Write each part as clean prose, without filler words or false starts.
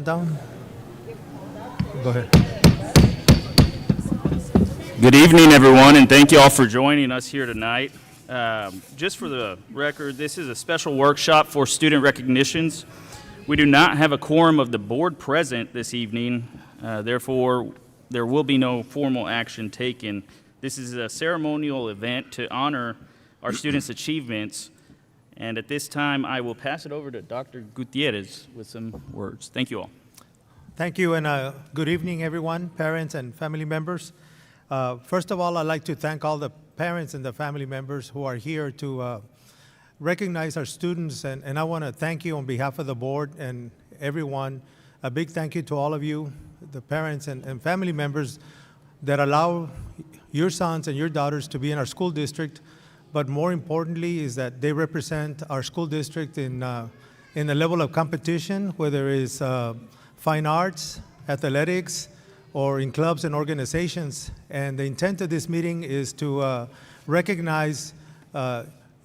Down. Go ahead. Good evening, everyone, and thank you all for joining us here tonight. Just for the record, this is a special workshop for student recognitions. We do not have a quorum of the board present this evening, therefore, there will be no formal action taken. This is a ceremonial event to honor our students' achievements, and at this time, I will pass it over to Dr. Gutierrez with some words. Thank you all. Thank you, and good evening, everyone, parents and family members. First of all, I'd like to thank all the parents and the family members who are here to recognize our students, and I want to thank you on behalf of the board and everyone. A big thank you to all of you, the parents and family members that allow your sons and your daughters to be in our school district, but more importantly is that they represent our school district in the level of competition, whether it's fine arts, athletics, or in clubs and organizations. And the intent of this meeting is to recognize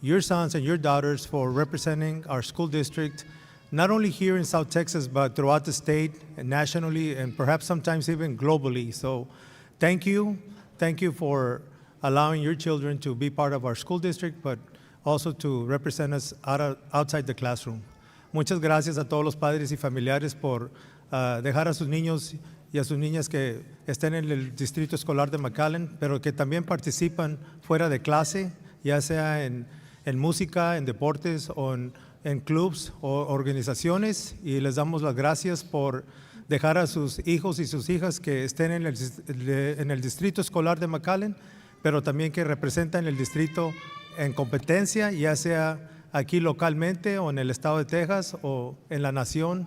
your sons and your daughters for representing our school district, not only here in South Texas, but throughout the state and nationally, and perhaps sometimes even globally. So thank you. Thank you for allowing your children to be part of our school district, but also to represent us outside the classroom. Muchas gracias a todos los padres y familiares por dejar a sus niños y a sus niñas que estén en el distrito escolar de McAllen, pero que también participan fuera de clase, ya sea en música, en deportes o en clubs o organizaciones, y les damos las gracias por dejar a sus hijos y sus hijas que estén en el distrito escolar de McAllen, pero también que representan el distrito en competencia, ya sea aquí localmente o en el estado de Texas o en la nación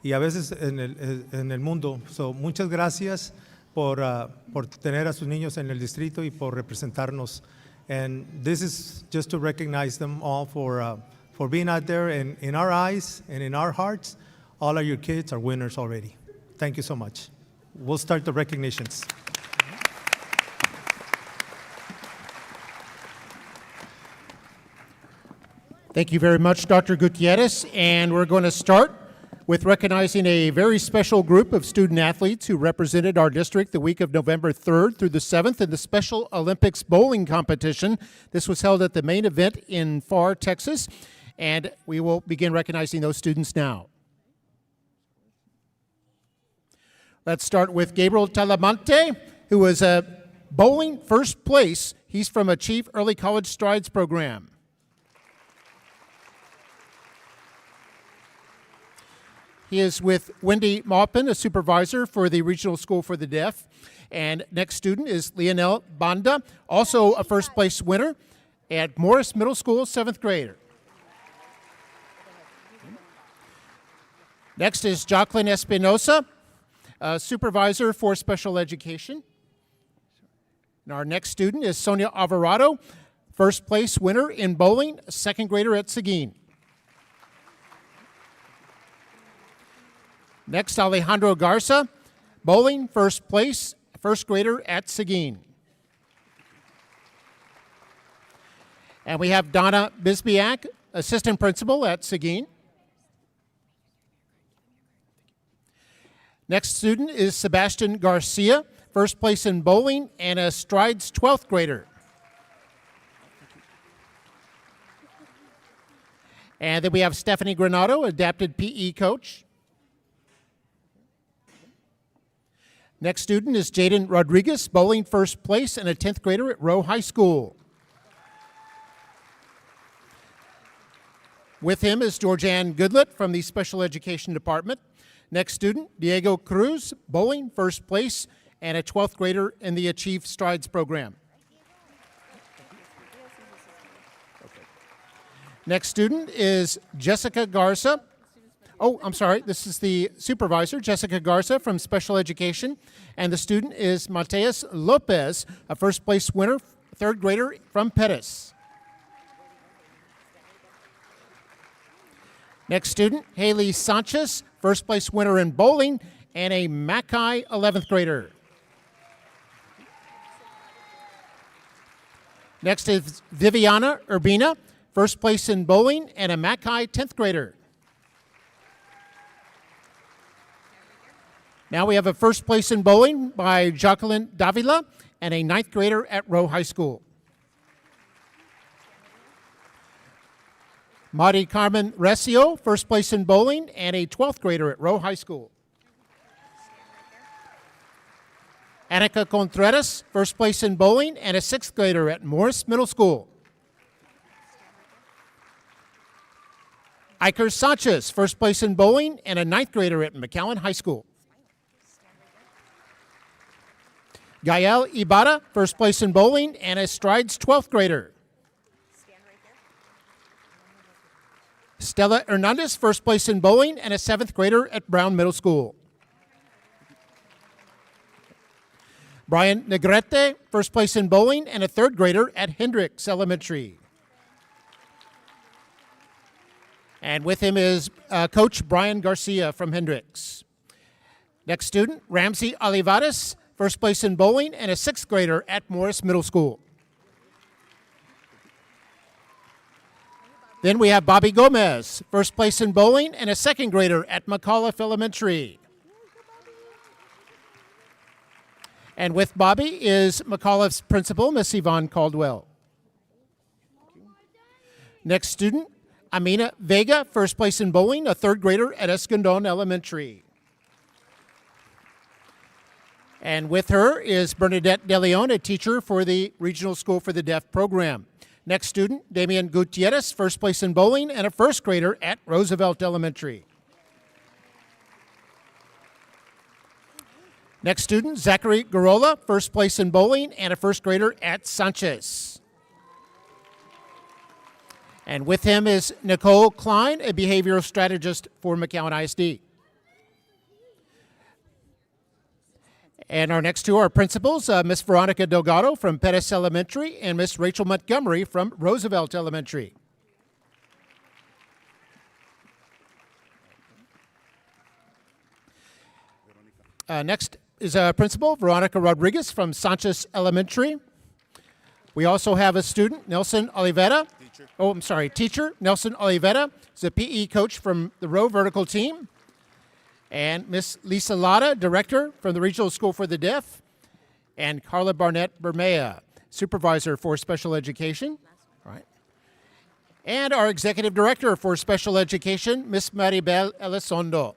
y a veces en el mundo. So, muchas gracias por tener a sus niños en el distrito y por representarnos. And this is just to recognize them all for being out there, and in our eyes and in our hearts, all of your kids are winners already. Thank you so much. We'll start the recognitions. Thank you very much, Dr. Gutierrez, and we're going to start with recognizing a very special group of student athletes who represented our district the week of November 3rd through the 7th in the Special Olympics bowling competition. This was held at the main event in Pharr, Texas, and we will begin recognizing those students now. Let's start with Gabriel Talamante, who was bowling first place. He's from Achieve Early College Strides program. He is with Wendy Maupin, a supervisor for the Regional School for the Deaf. And next student is Lionel Banda, also a first place winner at Morris Middle School, 7th grader. Next is Jacqueline Espinosa, a supervisor for special education. And our next student is Sonia Alvarado, first place winner in bowling, 2nd grader at Seguin. Next, Alejandro Garza, bowling, first place, 1st grader at Seguin. And we have Donna Bisbiak, assistant principal at Seguin. Next student is Sebastian Garcia, first place in bowling and a Strides 12th grader. And then we have Stephanie Granado, adapted PE coach. Next student is Jaden Rodriguez, bowling first place and a 10th grader at Rowe High School. With him is Georgianne Goodlett from the Special Education Department. Next student, Diego Cruz, bowling first place and a 12th grader in the Achieve Strides program. Next student is Jessica Garza. Oh, I'm sorry, this is the supervisor, Jessica Garza from Special Education, and the student is Mateus Lopez, a first place winner, 3rd grader from Pettis. Next student, Haley Sanchez, first place winner in bowling, and a Mackay 11th grader. Next is Viviana Urbina, first place in bowling, and a Mackay 10th grader. Now we have a first place in bowling by Jacqueline Davila and a ninth grader at Rowe High School. Mari Carmen Recio, first place in bowling, and a 12th grader at Rowe High School. Annika Contreras, first place in bowling, and a 6th grader at Morris Middle School. Iker Sanchez, first place in bowling, and a 9th grader at McAllen High School. Gael Ibarra, first place in bowling, and a Strides 12th grader. Stella Hernandez, first place in bowling, and a 7th grader at Brown Middle School. Brian Negrete, first place in bowling, and a 3rd grader at Hendricks Elementary. And with him is Coach Brian Garcia from Hendricks. Next student, Ramsey Olivares, first place in bowling, and a 6th grader at Morris Middle School. Then we have Bobby Gomez, first place in bowling, and a 2nd grader at McAuliffe Elementary. And with Bobby is McAuliffe's principal, Miss Yvonne Caldwell. Next student, Amina Vega, first place in bowling, a 3rd grader at Escondon Elementary. And with her is Bernadette De Leon, a teacher for the Regional School for the Deaf program. Next student, Damian Gutierrez, first place in bowling, and a 1st grader at Roosevelt Elementary. Next student, Zachary Garola, first place in bowling, and a 1st grader at Sanchez. And with him is Nicole Klein, a behavioral strategist for McAllen ISD. And our next two are principals, Miss Veronica Delgado from Pettis Elementary and Miss Rachel Montgomery from Roosevelt Elementary. Next is Principal Veronica Rodriguez from Sanchez Elementary. We also have a student, Nelson Oliveira. Teacher Nelson Oliveira is a PE coach from the Rowe Vertical team. And Miss Lisa Lada, Director from the Regional School for the Deaf. And Carla Barnett Bermea, Supervisor for Special Education. All right. And our Executive Director for Special Education, Miss Maribel Elizondo.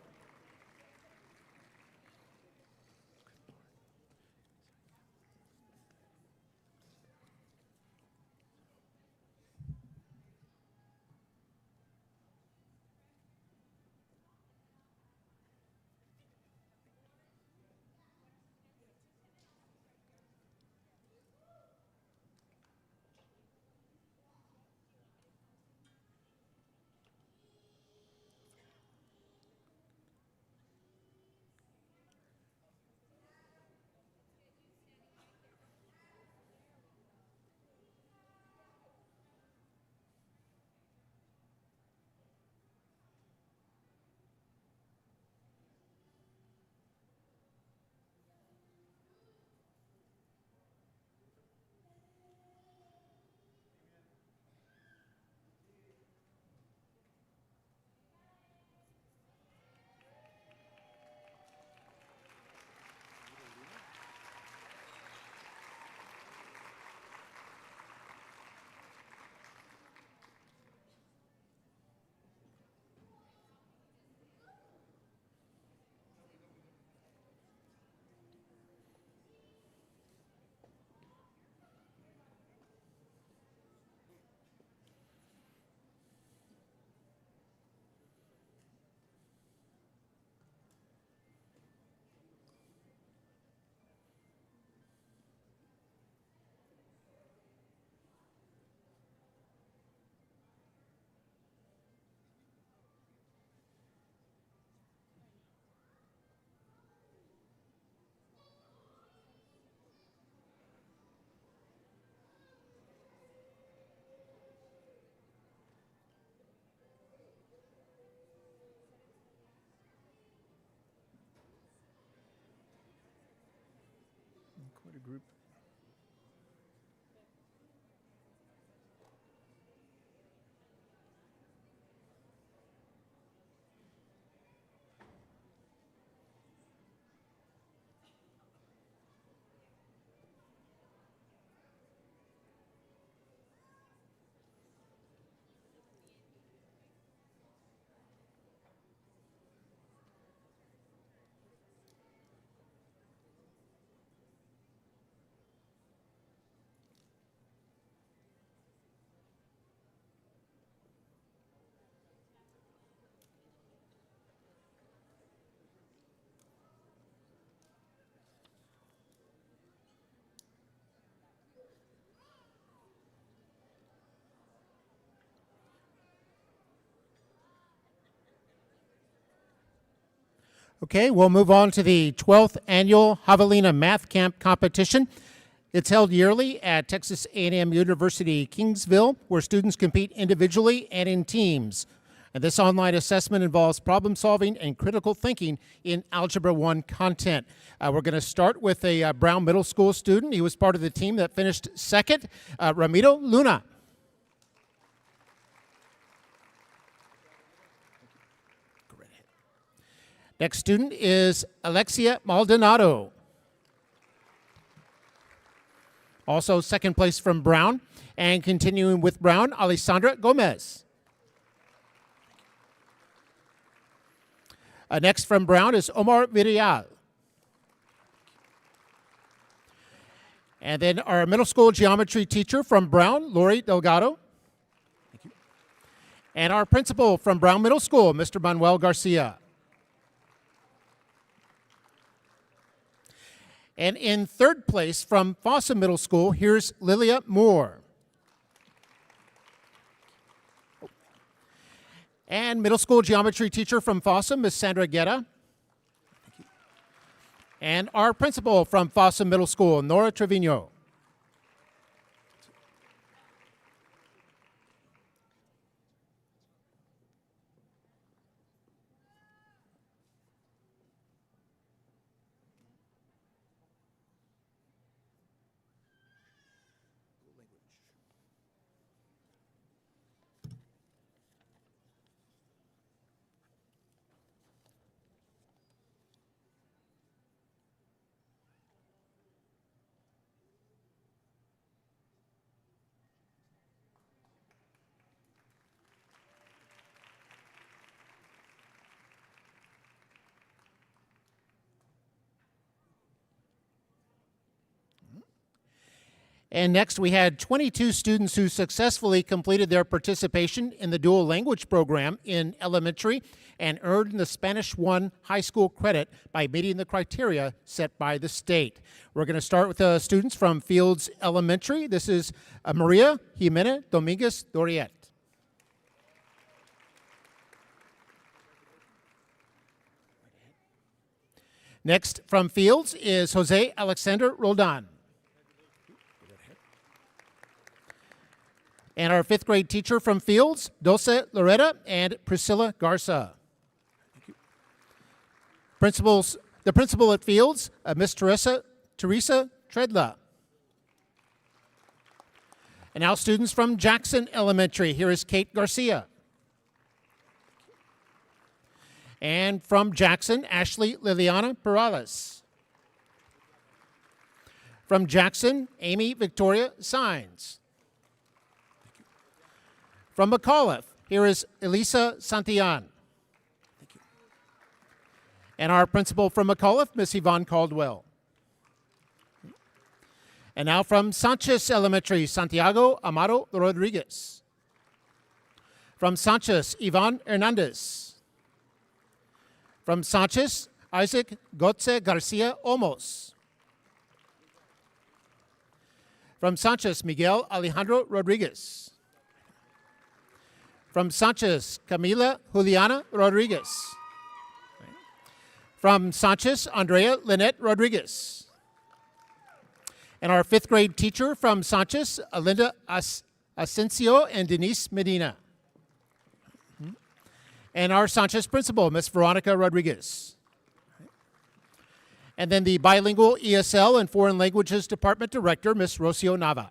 Quite a group. Okay, we'll move on to the 12th Annual Javelina Math Camp Competition. It's held yearly at Texas A&M University, Kingsville, where students compete individually and in teams. And this online assessment involves problem solving and critical thinking in Algebra 1 content. We're going to start with a Brown Middle School student. He was part of the team that finished second, Ramiro Luna. Next student is Alexia Maldonado. Also second place from Brown. And continuing with Brown, Alessandra Gomez. Next from Brown is Omar Villarreal. And then our middle school geometry teacher from Brown, Lori Delgado. Thank you. And our principal from Brown Middle School, Mr. Manuel Garcia. And in third place from Fossa Middle School, here's Lilia Moore. And middle school geometry teacher from Fossa, Ms. Sandra Guerra. And our principal from Fossa Middle School, Nora Trevino. And next, we had 22 students who successfully completed their participation in the dual language program in elementary and earned the Spanish 1 high school credit by meeting the criteria set by the state. We're going to start with the students from Fields Elementary. This is Maria Jimena Dominguez Doriet. Next from Fields is Jose Alexander Roldan. And our fifth grade teacher from Fields, Dulce Loretta and Priscilla Garza. Thank you. The principal at Fields, Miss Teresa Tredla. And now students from Jackson Elementary. Here is Kate Garcia. And from Jackson, Ashley Liliana Perales. From Jackson, Amy Victoria Sines. From McAuliffe, here is Elisa Santillan. Thank you. And our principal from McAuliffe, Miss Yvonne Caldwell. And now from Sanchez Elementary, Santiago Amaro Rodriguez. From Sanchez, Ivan Hernandez. From Sanchez, Isaac Gotze Garcia Olmos. From Sanchez, Miguel Alejandro Rodriguez. From Sanchez, Camila Juliana Rodriguez. From Sanchez, Andrea Lynette Rodriguez. And our fifth grade teacher from Sanchez, Alinda Asensio and Denise Medina. And our Sanchez principal, Miss Veronica Rodriguez. And then the bilingual ESL and foreign languages department director, Miss Rocio Nava.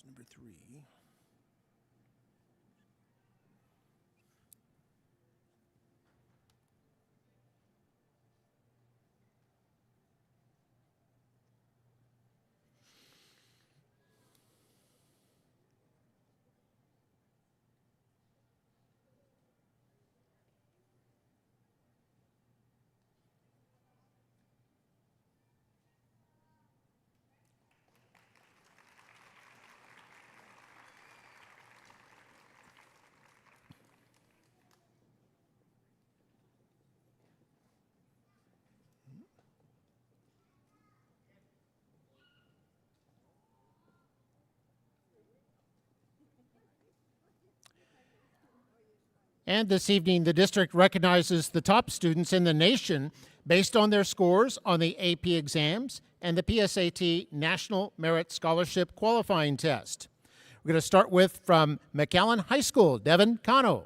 Number 3. And this evening, the district recognizes the top students in the nation based on their scores on the AP exams and the PSAT National Merit Scholarship Qualifying Test. We're going to start with from McAllen High School, Devin Cano.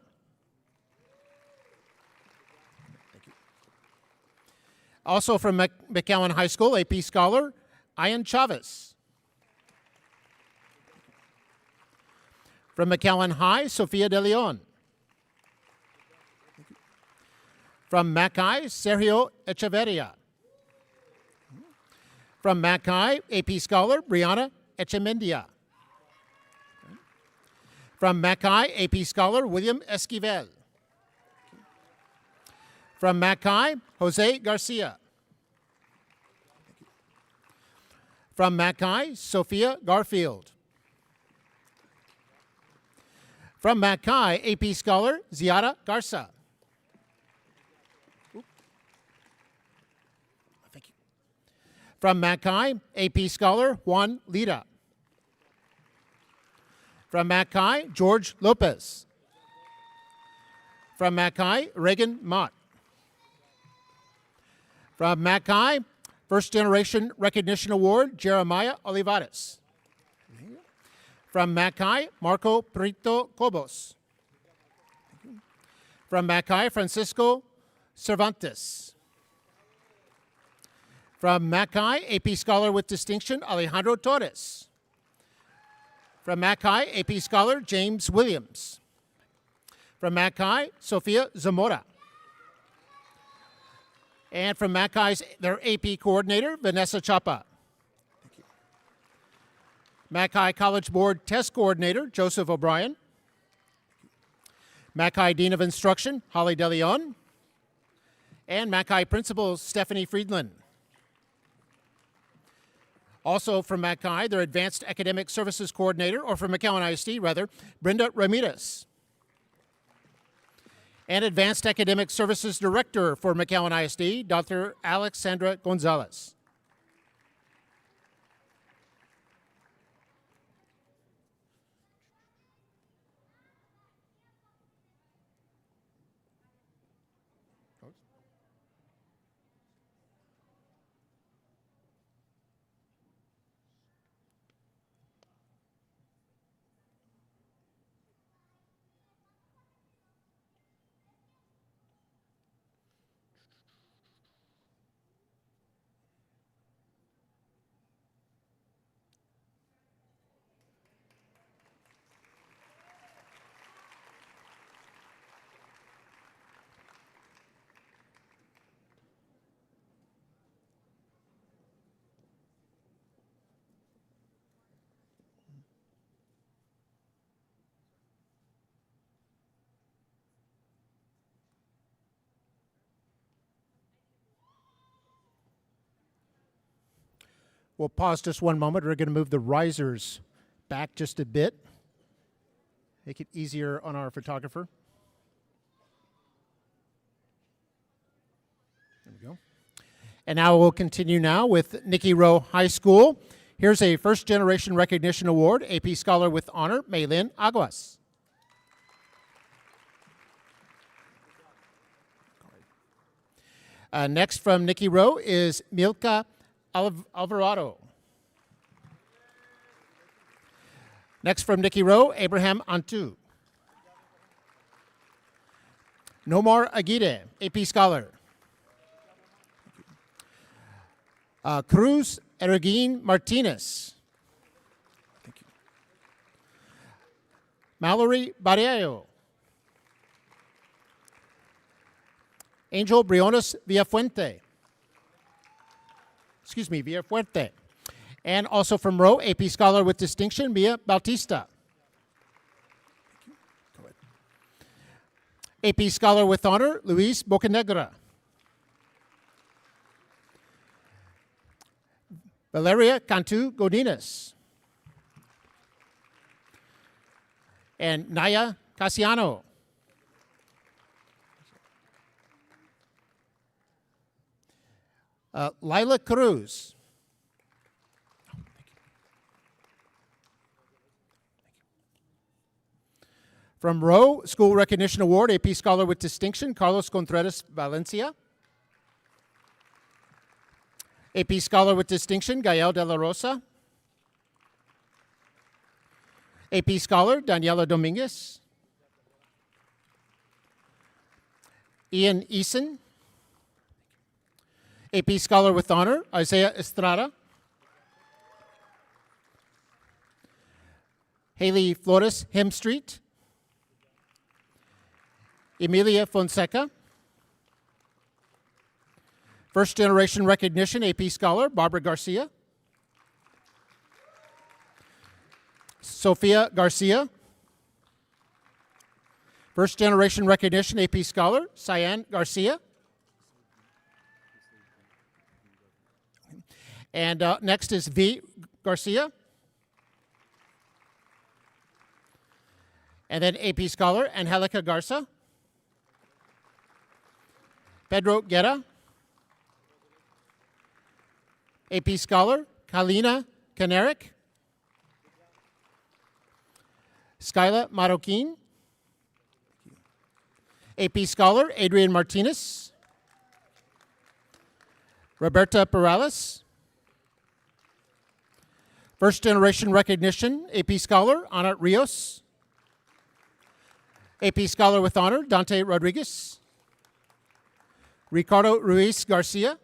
Thank you. Also from McAllen High School, AP Scholar, Ian Chavez. From McAllen High, Sofia De Leon. From Mackay, Sergio Echeverria. From Mackay, AP Scholar, Brianna Echemendia. From Mackay, AP Scholar, William Esquivel. From Mackay, Jose Garcia. From Mackay, Sophia Garfield. From Mackay, AP Scholar, Ziara Garza. Thank you. From Mackay, AP Scholar, Juan Lira. From Mackay, George Lopez. From Mackay, Reagan Mott. From Mackay, First Generation Recognition Award, Jeremiah Olivares. From Mackay, Marco Prito Cobos. From Mackay, Francisco Cervantes. From Mackay, AP Scholar with Distinction, Alejandro Torres. From Mackay, AP Scholar, James Williams. From Mackay, Sofia Zamora. And from Mackay's, their AP Coordinator, Vanessa Chapa. Mackay College Board Test Coordinator, Joseph O'Brien. Mackay Dean of Instruction, Holly De Leon. And Mackay Principal, Stephanie Friedland. Also from Mackay, their Advanced Academic Services Coordinator, or from McAllen ISD rather, Brenda Ramirez. And Advanced Academic Services Director for McAllen ISD, Dr. Alexandra Gonzalez. We'll pause just one moment. We're going to move the risers back just a bit. Make it easier on our photographer. There we go. And now we'll continue now with Nicky Rowe High School. Here's a First Generation Recognition Award, AP Scholar with Honor, Maylin Aguas. Next from Nicky Rowe is Milka Alvarado. Next from Nicky Rowe, Abraham Antu. Nomar Aguirre, AP Scholar. Cruz Erguin Martinez. Thank you. Mallory Barrio. Angel Briones Villafuente. Villafuerte. And also from Rowe, AP Scholar with Distinction, Mia Bautista. Go ahead. AP Scholar with Honor, Luis Bocanegra. Valeria Cantu Godinez. And Naya Casiano. Lila Cruz. From Rowe School Recognition Award, AP Scholar with Distinction, Carlos Contreras Valencia. AP Scholar with Distinction, Gael de la Rosa. AP Scholar, Daniela Dominguez. Ian Eason. AP Scholar with Honor, Isaiah Estrada. Haley Flores Hemstreet. Emilia Fonseca. First Generation Recognition, AP Scholar, Barbara Garcia. Sofia Garcia. First Generation Recognition, AP Scholar, Cyan Garcia. And next is V. Garcia. And then AP Scholar, Angelica Garza. Pedro Guerra. AP Scholar, Kalina Kanarek. Skyla Marroquin. AP Scholar, Adrian Martinez. Roberta Perales. First Generation Recognition, AP Scholar, Ana Rios. AP Scholar with Honor, Dante Rodriguez. Ricardo Ruiz Garcia.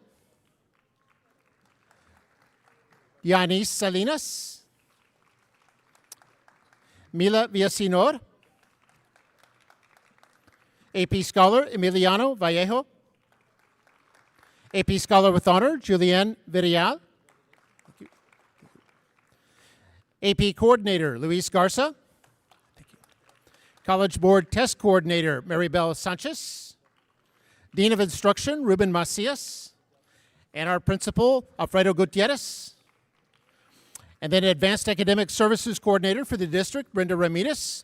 Yanis Salinas. Mila Villasenor. AP Scholar, Emiliano Vallejo. AP Scholar with Honor, Julianne Villarreal. AP Coordinator, Luis Garza. College Board Test Coordinator, Maribel Sanchez. Dean of Instruction, Ruben Macias. And our Principal, Alfredo Gutierrez. And then Advanced Academic Services Coordinator for the district, Brenda Ramirez.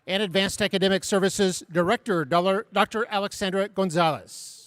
And Advanced Academic Services Director, Dr. Alexandra Gonzalez.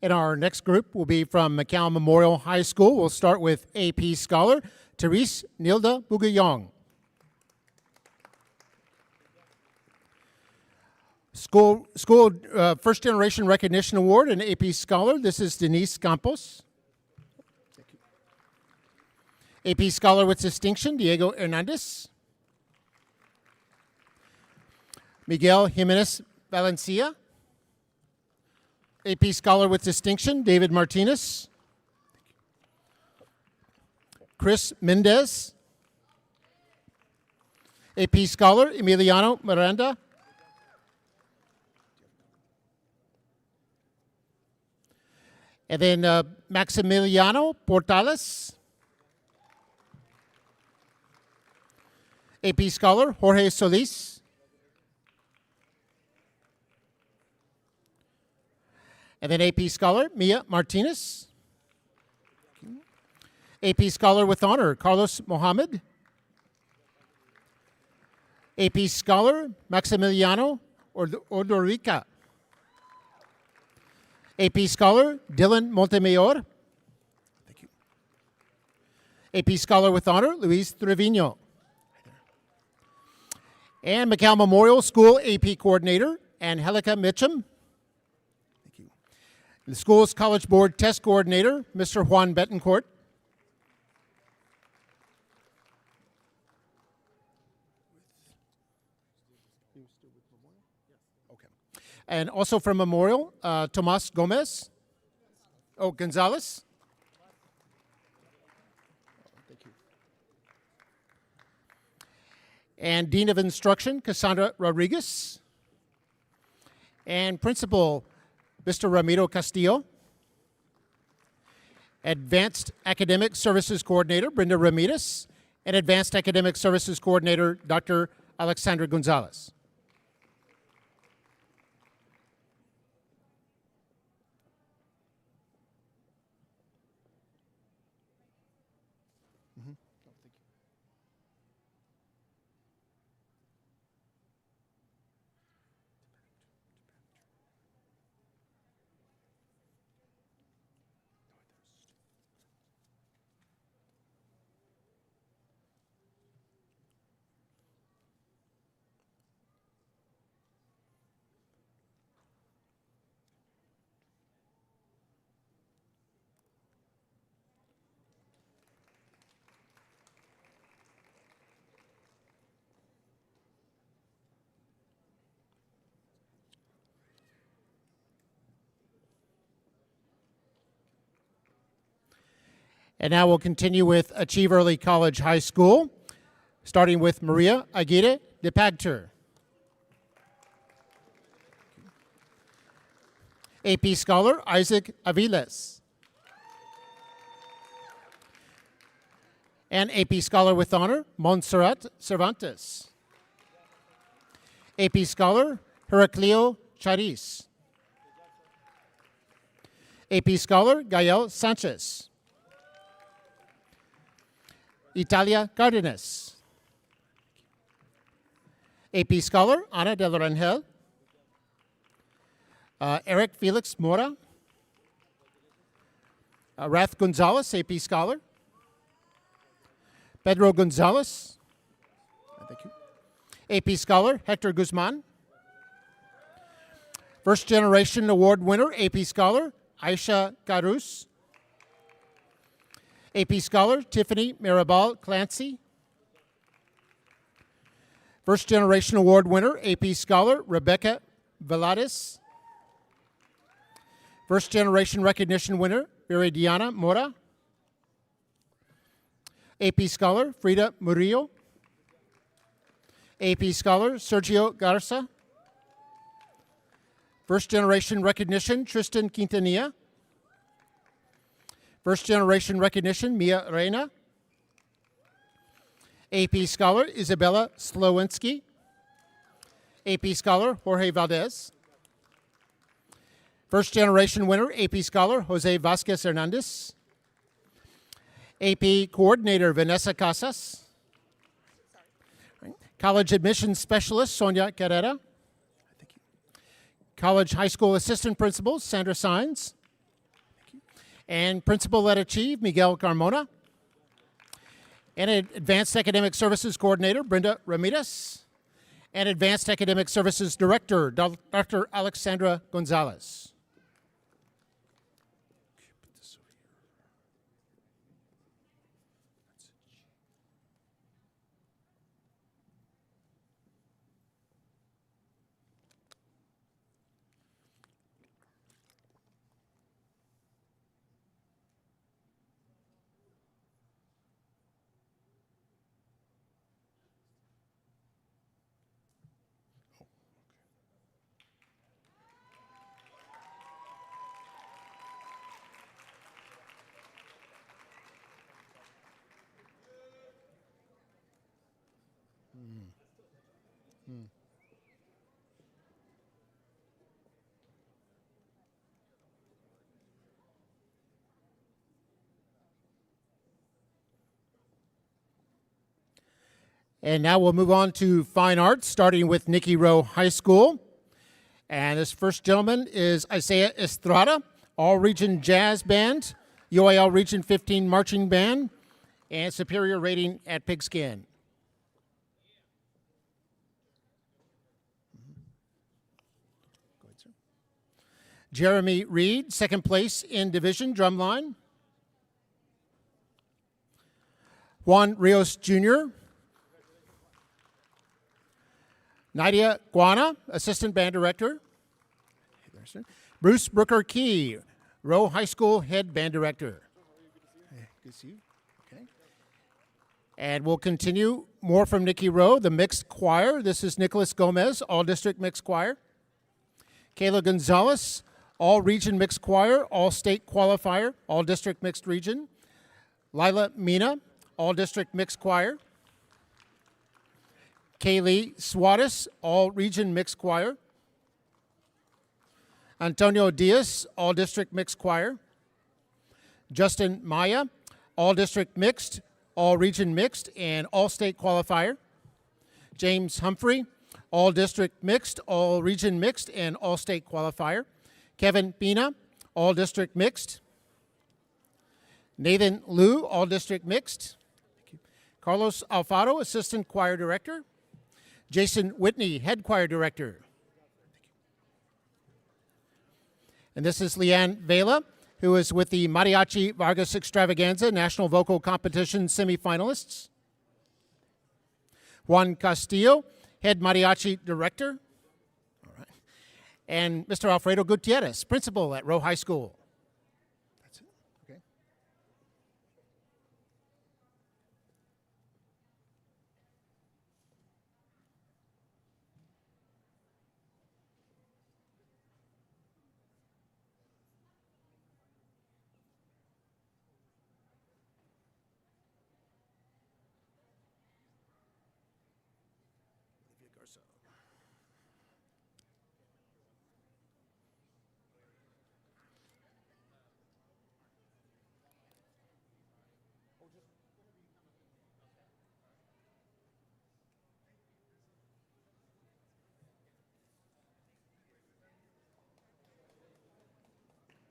And our next group will be from McAllen Memorial High School. We'll start with AP Scholar, Therese Nilda Bugayong. School First Generation Recognition Award and AP Scholar. This is Denise Campos. AP Scholar with Distinction, Diego Hernandez. Miguel Jimenez Valencia. AP Scholar with Distinction, David Martinez. Chris Mendez. AP Scholar, Emiliano Miranda. And then Maximiliano Portales. AP Scholar, Jorge Solis. And then AP Scholar, Mia Martinez. AP Scholar with Honor, Carlos Mohammed. AP Scholar, Maximiliano Ordorica. AP Scholar Dylan Montemayor. Thank you. AP Scholar with Honor Luis Trevino. And McAllen Memorial School AP Coordinator Angelica Mitchum. Thank you. The school's College Board Test Coordinator Mr. Juan Betancourt. And also from Memorial, Tomas Gomez. Oh, Gonzalez. Thank you. And Dean of Instruction, Cassandra Rodriguez. And Principal, Mr. Ramiro Castillo. Advanced Academic Services Coordinator, Brenda Ramirez. And Advanced Academic Services Coordinator, Dr. Alexandra Gonzalez. And now we'll continue with Achieve Early College High School, starting with Maria Aguirre de Pagter. AP Scholar Isaac Aviles. And AP Scholar with Honor Montserrat Cervantes. AP Scholar Heraclio Charis. AP Scholar Gael Sanchez. Italia Cardenas. AP Scholar Ana del Rangel. Eric Felix Mora. Rath Gonzalez, AP Scholar. Pedro Gonzalez. Thank you. AP Scholar Hector Guzman. First Generation Award winner, AP Scholar Aisha Carus. AP Scholar Tiffany Mirabal Clancy. First Generation Award winner, AP Scholar Rebecca Velades. First Generation Recognition winner, Viridiana Mora. AP Scholar Frida Murillo. AP Scholar Sergio Garza. First Generation Recognition, Tristan Quintanilla. First Generation Recognition, Mia Reina. AP Scholar, Isabella Slowinski. AP Scholar, Jorge Valdez. First Generation winner, AP Scholar, Jose Vasquez Hernandez. AP Coordinator, Vanessa Casas. College Admissions Specialist, Sonia Carrera. College High School Assistant Principal, Sandra Sines. And Principal at Achieve, Miguel Carmona. And Advanced Academic Services Coordinator, Brenda Ramirez. And Advanced Academic Services Director, Dr. Alexandra Gonzalez. And now we'll move on to Fine Arts, starting with Nicky Rowe High School. And this first gentleman is Isaiah Estrada, All-Region Jazz Band, UIL Region 15 Marching Band, and superior rating at Pigskin. Go ahead, sir. Jeremy Reed, second place in division, drumline. Juan Rios Jr., Nadia Guana, assistant band director. Bruce Brooker Key, Rowe High School head band director. Good to see you. Okay. And we'll continue more from Nikki Rowe, the mixed choir. This is Nicholas Gomez, all district mixed choir. Kayla Gonzalez, all region mixed choir, all state qualifier, all district mixed region. Lila Mina, all district mixed choir. Kaylee Suarez, all region mixed choir. Antonio Diaz, all district mixed choir. Justin Maya, all district mixed, all region mixed, and all state qualifier. James Humphrey, all district mixed, all region mixed, and all state qualifier. Kevin Pina, all district mixed. Nathan Liu, all district mixed. Carlos Alfaro, assistant choir director. Jason Whitney, head choir director. And this is Leanne Vela, who is with the Mariachi Vargas Extravaganza National Vocal Competition semifinalists. Juan Castillo, head mariachi director. All right. And Mr. Alfredo Gutierrez, principal at Rowe High School. That's it. Okay.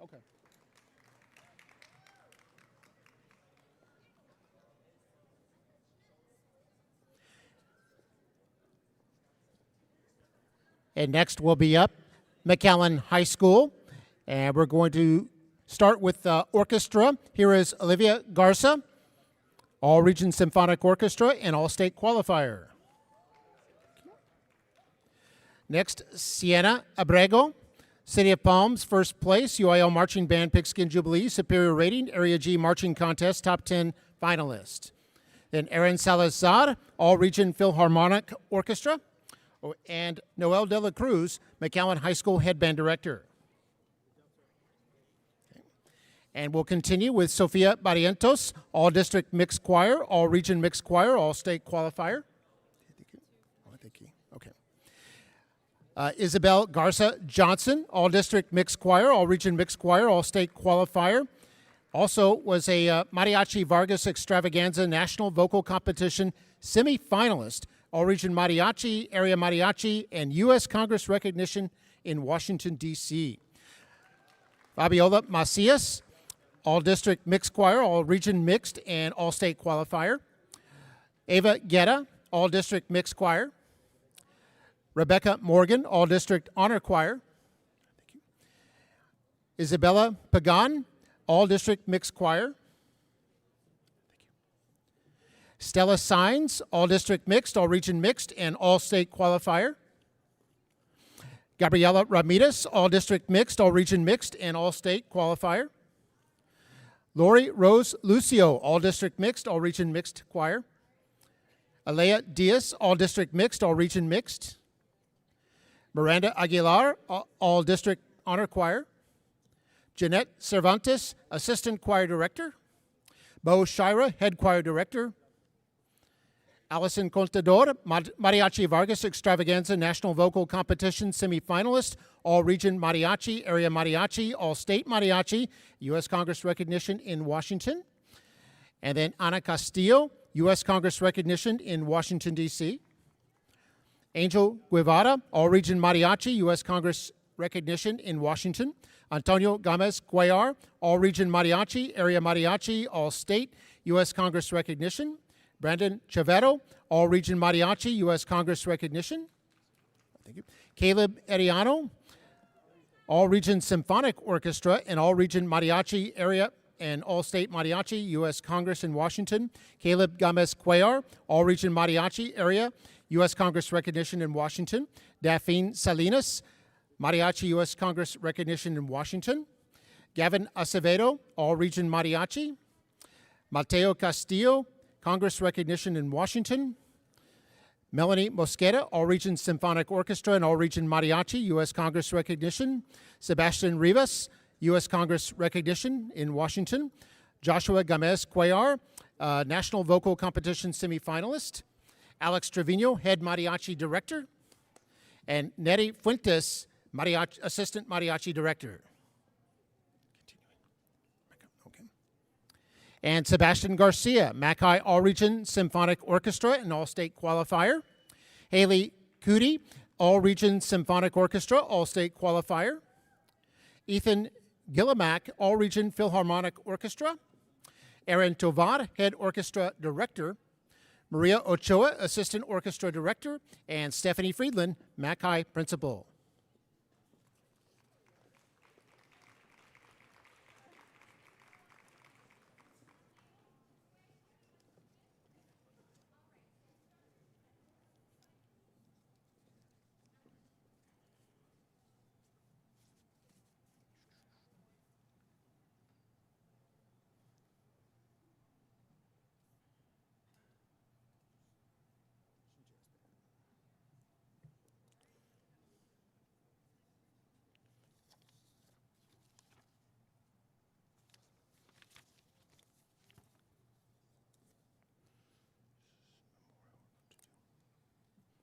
Okay. And next will be up McAllen High School. And we're going to start with the orchestra. Here is Olivia Garza, all region symphonic orchestra and all state qualifier. Next, Sienna Abrego, City of Palms, first place, UIL Marching Band Pigskin Jubilee, superior rating, Area G Marching Contest, top 10 finalist. Then Aaron Salazar, all region Philharmonic Orchestra, and Noel de la Cruz, McAllen High School head band director. And we'll continue with Sofia Barrientos, all district mixed choir, all region mixed choir, all state qualifier. Okay. Isabel Garza Johnson, all district mixed choir, all region mixed choir, all state qualifier. Also was a Mariachi Vargas Extravaganza National Vocal Competition semifinalist, all region mariachi, area mariachi, and U.S. Congress recognition in Washington, D.C. Fabiola Macias, all district mixed choir, all region mixed, and all state qualifier. Ava Guetta, all district mixed choir. Rebecca Morgan, all district honor choir. Isabella Pagan, all district mixed choir. Stella Sines, all district mixed, all region mixed, and all state qualifier. Gabriela Ramirez, all district mixed, all region mixed, and all state qualifier. Lori Rose Lucio, all district mixed, all region mixed choir. Alea Diaz, all district mixed, all region mixed. Miranda Aguilar, all district honor choir. Jeanette Cervantes, assistant choir director. Bo Shira, head choir director. Allison Contador, Mariachi Vargas Extravaganza National Vocal Competition semifinalist, all region mariachi, area mariachi, all state mariachi, U.S. Congress recognition in Washington. And then Ana Castillo, U.S. Congress recognition in Washington, D.C. Angel Guevara, All Region Mariachi, U.S. Congress recognition in Washington. Antonio Gomez Cuellar, All Region Mariachi, Area Mariachi, All State, U.S. Congress recognition. Brandon Chavero, All Region Mariachi, U.S. Congress recognition. Thank you. Caleb Ariano, All Region Symphonic Orchestra and All Region Mariachi Area and All State Mariachi, U.S. Congress in Washington. Caleb Gomez Cuellar, All Region Mariachi Area, U.S. Congress recognition in Washington. Daphne Salinas, Mariachi, U.S. Congress recognition in Washington. Gavin Acevedo, All Region Mariachi. Mateo Castillo, Congress recognition in Washington. Melanie Mosqueda, All Region Symphonic Orchestra and All Region Mariachi, U.S. Congress recognition. Sebastian Rivas, U.S. Congress recognition in Washington. Joshua Gomez Cuellar, National Vocal Competition semifinalist. Alex Trevino, Head Mariachi Director. And Neri Fuentes, Assistant Mariachi Director. Okay. And Sebastian Garcia, Mackay All Region Symphonic Orchestra and All State Qualifier. Haley Cootie, All Region Symphonic Orchestra, All State Qualifier. Ethan Gillimack, All Region Philharmonic Orchestra. Aaron Tovar, Head Orchestra Director. Maria Ochoa, Assistant Orchestra Director. And Stephanie Friedland, Mackay Principal.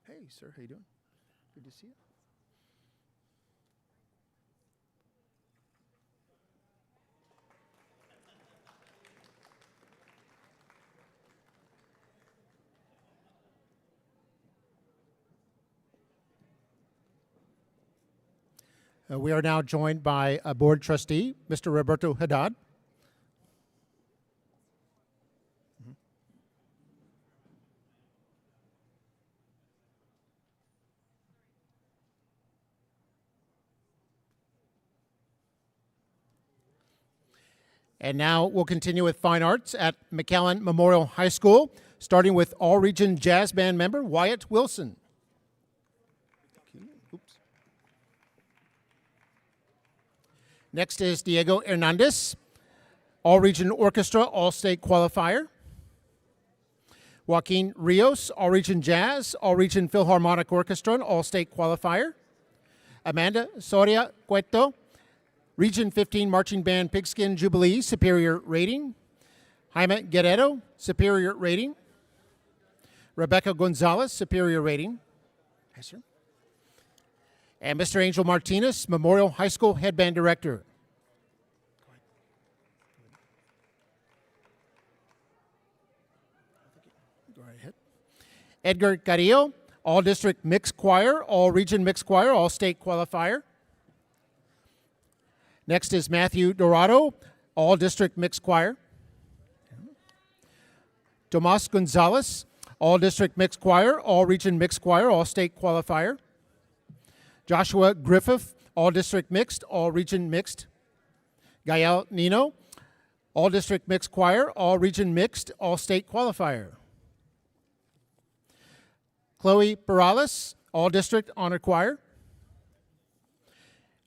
Hey, sir, how you doing? Good to see you. We are now joined by a board trustee, Mr. Roberto Haddad. And now we'll continue with fine arts at McAllen Memorial High School, starting with All Region Jazz Band member Wyatt Wilson. Oops. Next is Diego Hernandez, All Region Orchestra, All State Qualifier. Joaquin Rios, All Region Jazz, All Region Philharmonic Orchestra, and All State Qualifier. Amanda Soria Cueto, Region 15 Marching Band Pigskin Jubilee, Superior Rating. Jaime Guerrero, Superior Rating. Rebecca Gonzalez, Superior Rating. Yes, sir. And Mr. Angel Martinez, Memorial High School Headband Director. Go right ahead. Edgar Carrillo, All District Mixed Choir, All Region Mixed Choir, All State Qualifier. Next is Matthew Dorado, All District Mixed Choir. Tomas Gonzalez, All District Mixed Choir, All Region Mixed Choir, All State Qualifier. Joshua Griffith, All District Mixed, All Region Mixed. Gael Nino, All District Mixed Choir, All Region Mixed, All State Qualifier. Chloe Perales, All District Honor Choir.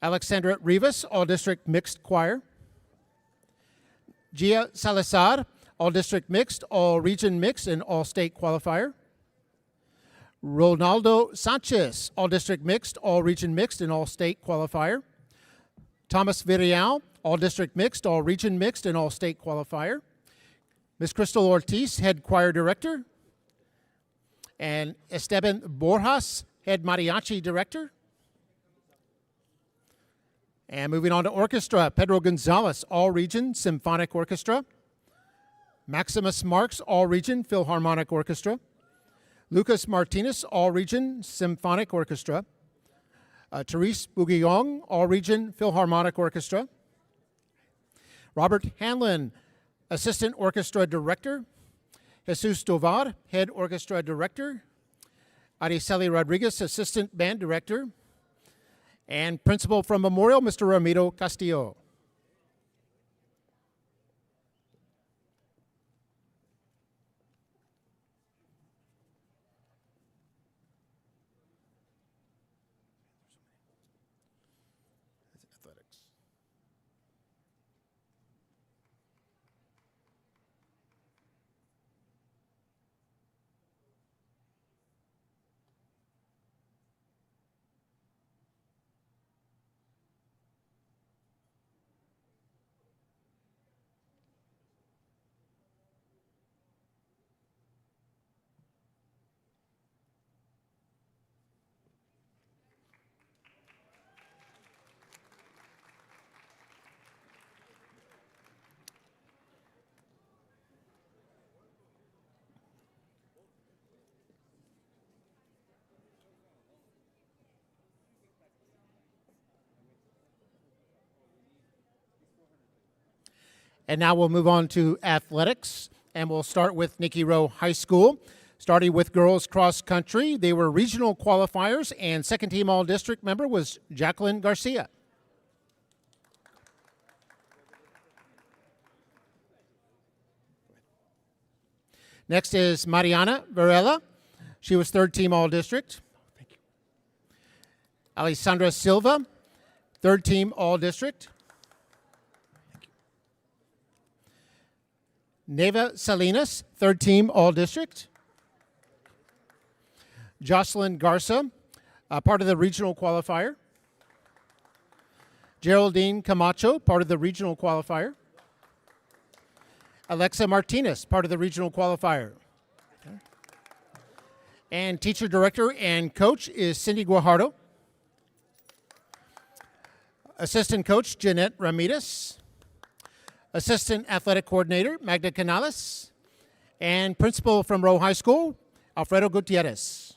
Alexandra Rivas, All District Mixed Choir. Gia Salazar, All District Mixed, All Region Mixed, and All State Qualifier. Ronaldo Sanchez, All District Mixed, All Region Mixed, and All State Qualifier. Thomas Villarreal, All District Mixed, All Region Mixed, and All State Qualifier. Ms. Crystal Ortiz, Head Choir Director. And Esteban Borjas, Head Mariachi Director. And moving on to orchestra, Pedro Gonzalez, All Region Symphonic Orchestra. Maximus Marks, All Region Philharmonic Orchestra. Lucas Martinez, All-Region Symphonic Orchestra. Therese Bouguillon, All-Region Philharmonic Orchestra. Robert Hanlon, Assistant Orchestra Director. Jesus Tovar, Head Orchestra Director. Araceli Rodriguez, Assistant Band Director. And Principal from Memorial, Mr. Ramiro Castillo. And now we'll move on to athletics, and we'll start with Nicky Rowe High School. Starting with girls cross country, they were regional qualifiers, and second team all-district member was Jacqueline Garcia. Next is Mariana Varela. She was third team all-district. Alessandra Silva, third team all-district. Neva Salinas, third team all-district. Jocelyn Garza, part of the regional qualifier. Geraldine Camacho, part of the regional qualifier. Alexa Martinez, part of the regional qualifier. Okay. And teacher, director, and coach is Cindy Guajardo. Assistant coach, Jeanette Ramirez. Assistant athletic coordinator, Magda Canales. And principal from Rowe High School, Alfredo Gutierrez.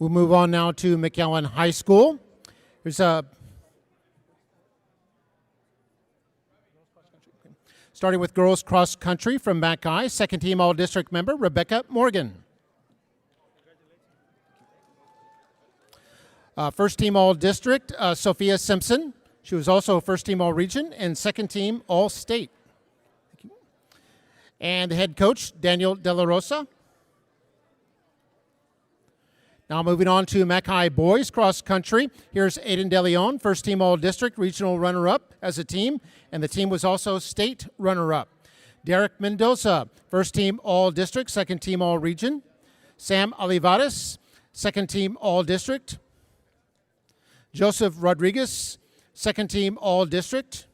We'll move on now to McAllen High School. There's starting with girls cross country from Mackay, second team all-district member Rebecca Morgan. First team all-district Sophia Simpson. She was also first team all-region and second team all-state. And the head coach Daniel De La Rosa. Now moving on to Mackay boys cross country. Here's Aiden De Leon, first team all-district, regional runner-up as a team, and the team was also state runner-up. Derek Mendoza, first team all-district, second team all-region. Sam Olivares, second team all-district. Joseph Rodriguez, second team all-district.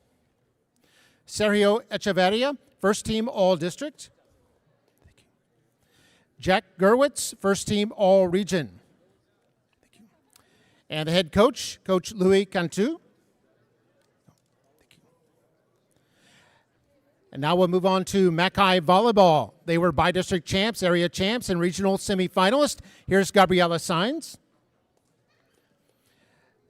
Sergio Echeverria, first team all-district. Jack Gerwitz, first team all-region. And the head coach, Coach Louis Cantu. And now we'll move on to Mackay Volleyball. They were bi-district champs, area champs, and regional semifinalists. Here's Gabriela Saenz.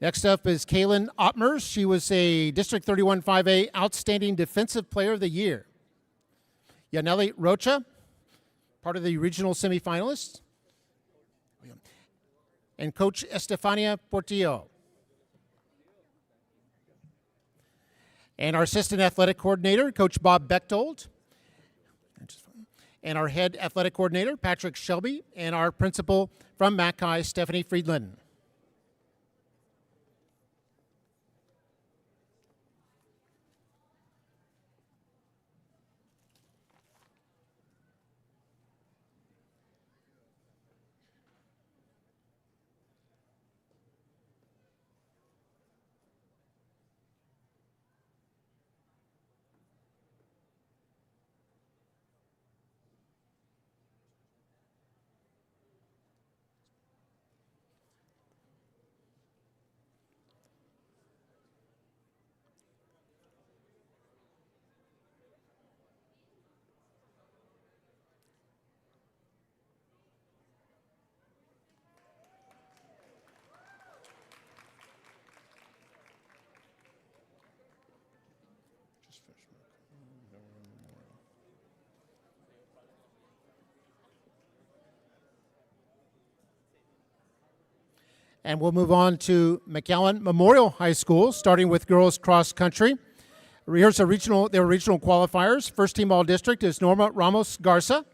Next up is Kaylin Ottmers. She was a District 31 5A Outstanding Defensive Player of the Year. Yaneli Rocha, part of the regional semifinalists. And Coach Estefania Portillo. And our assistant athletic coordinator, Coach Bob Bechtold. And our head athletic coordinator, Patrick Shelby. And our principal from Mackay, Stephanie Friedland. And we'll move on to McAllen Memorial High School, starting with girls cross country. Here's there were regional qualifiers. First team all district is Norma Ramos Garza.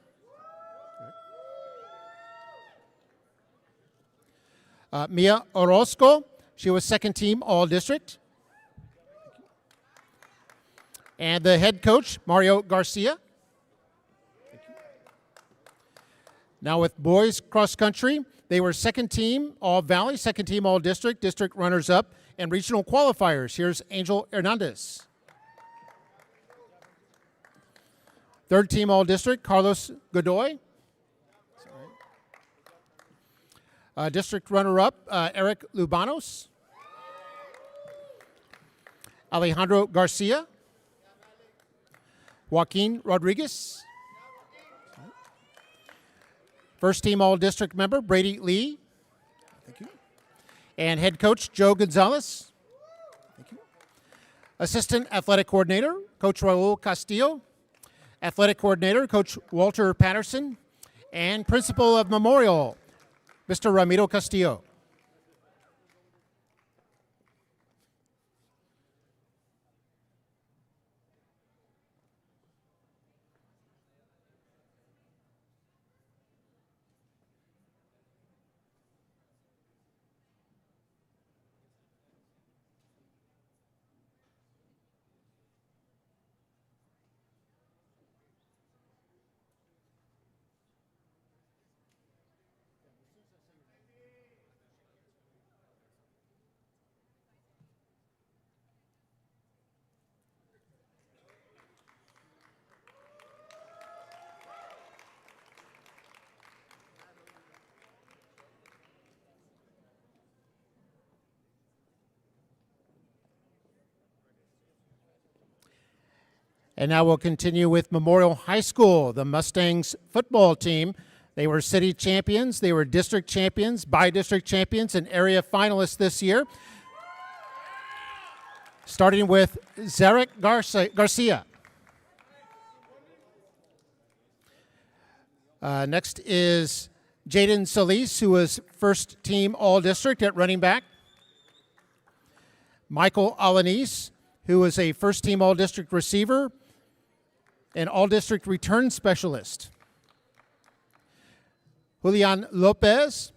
Mia Orozco, she was second team all district. And the head coach, Mario Garcia. Now with boys cross country, they were second team all valley, second team all district, district runners up, and regional qualifiers. Here's Angel Hernandez. Third team all district, Carlos Godoy. District runner up, Eric Lubanos. Alejandro Garcia. Joaquin Rodriguez. First team all-district member, Brady Lee. Thank you. And head coach, Joe Gonzalez. Thank you. Assistant athletic coordinator, Coach Raul Castillo. Athletic coordinator, Coach Walter Patterson. And principal of Memorial, Mr. Ramiro Castillo. And now we'll continue with Memorial High School, the Mustangs football team. They were city champions, they were district champions, by-district champions, and area finalists this year. Starting with Zarek Garcia. Next is Jaden Solis, who was first team all-district at running back. Michael Alanis, who was a first team all-district receiver and all-district return specialist. Julian Lopez.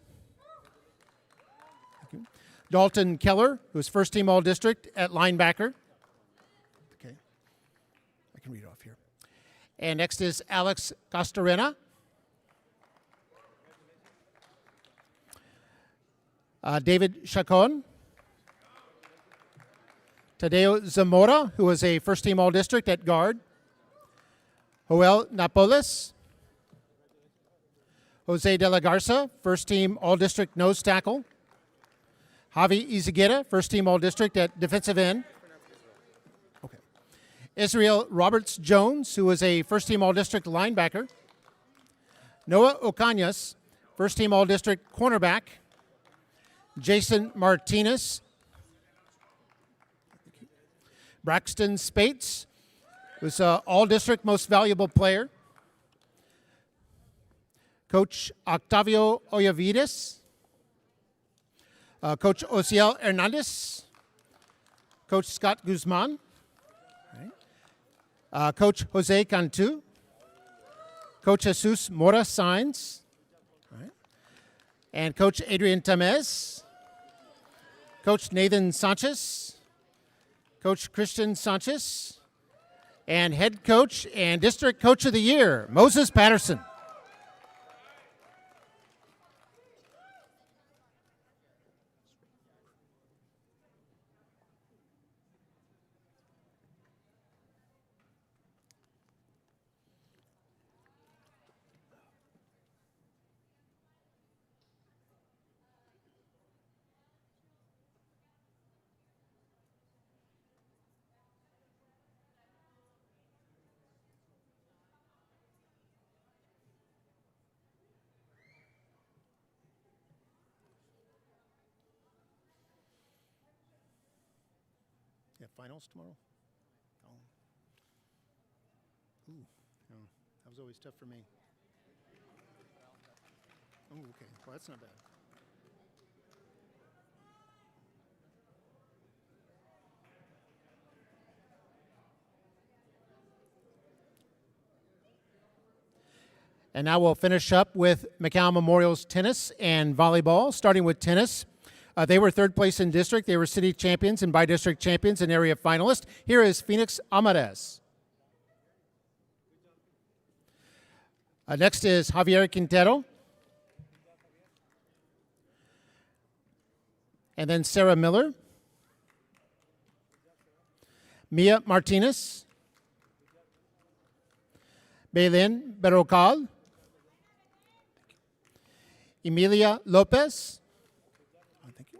Dalton Keller, who was first team all-district at linebacker. Okay, I can read off here. And next is Alex Castorena. David Chacon. Tadeo Zamora, who was a first team all-district at guard. Joel Napoles. Jose de la Garza, first team all-district nose tackle. Javi Izaguirre, first team all-district at defensive end. Okay. Israel Roberts Jones, who was a first team all-district linebacker. Noah Ocañas, first team all-district cornerback. Jason Martinez. Braxton Spates was all-district most valuable player. Coach Octavio Oyavides. Coach Osiel Hernandez. Coach Scott Guzman. Coach Jose Cantu, Coach Jesus Mora Sainz, all right, and Coach Adrian Tamez, Coach Nathan Sanchez, Coach Christian Sanchez, and Head Coach and District Coach of the Year, Moses Patterson. Yeah, finals tomorrow? Oh. Ooh, no, that was always tough for me. Oh, okay. Well, that's not bad. And now we'll finish up with McAllen Memorial's tennis and volleyball, starting with tennis. They were third place in district. They were city champions and by-district champions and area finalists. Here is Phoenix Amadez. Next is Javier Quintero. And then Sarah Miller. Mia Martinez. Baylin Berrocal. Emilia Lopez. Thank you.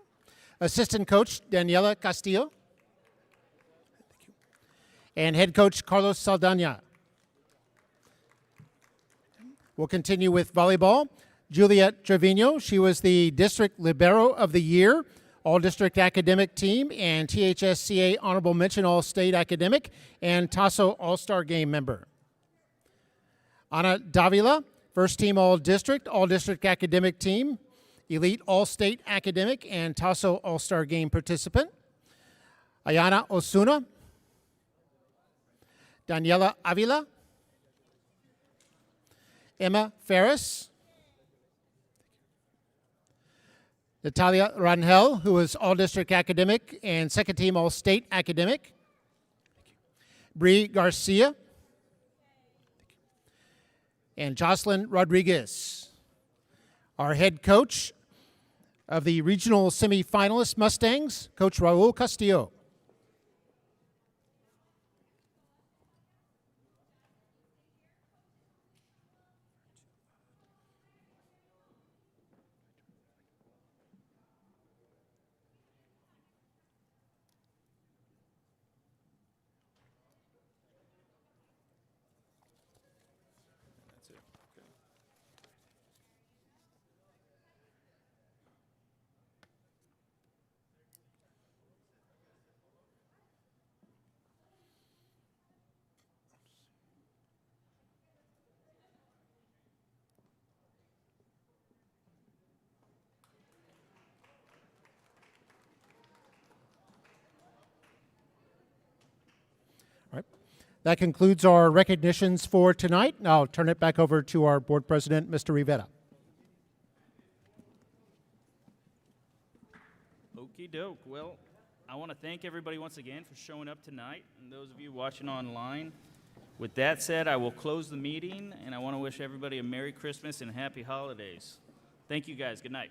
Assistant coach Daniela Castillo. Thank you. And head coach Carlos Saldana. We'll continue with volleyball. Juliet Trevino, she was the district libero of the year, all-district academic team, and THSCA honorable mention all-state academic, and Tasso all-star game member. Ana Davila, first team all-district academic team, elite all-state academic, and Tasso all-star game participant. Ayana Osuna. Daniela Avila. Emma Ferris. Natalia Rangel, who was all-district academic and second team all-state academic. Bree Garcia. And Jocelyn Rodriguez. Our head coach of the regional semifinalist Mustangs, Coach Raul Castillo. That concludes our recognitions for tonight. Now I'll turn it back over to our board president, Mr. Rivera. Okie doke. Well, I want to thank everybody once again for showing up tonight, and those of you watching online. With that said, I will close the meeting, and I want to wish everybody a Merry Christmas and Happy Holidays. Thank you guys. Good night.